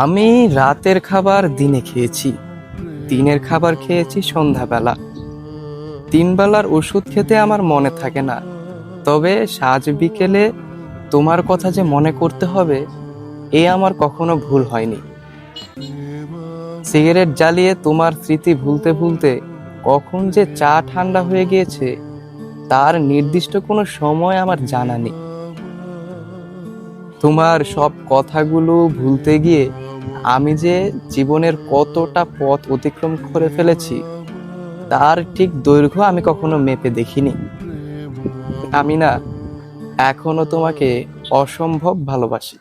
আমি রাতের খাবার দিনে খেয়েছি, দিনের খাবার খেয়েছি সন্ধ্যাবেলা। 3 বেলার ওষুধ খেতে আমার মনে থাকে না, তবে সাজ বিকেলে তোমার কথা যে মনে করতে হবে এ আমার কখনো ভুল হয়নি। সিগারেট জ্বালিয়ে তোমার স্মৃতি ভুলতে ভুলতে কখন যে চা ঠান্ডা হয়ে গিয়েছে তার নির্দিষ্ট কোনো সময় আমার জানা নেই। তোমার সব কথাগুলো ভুলতে গিয়ে আমি যে জীবনের কতটা পথ অতিক্রম করে ফেলেছি তার ঠিক দৈর্ঘ্য আমি কখনো মেপে দেখিনি। আমি না এখনো তোমাকে অসম্ভব ভালোবাসি।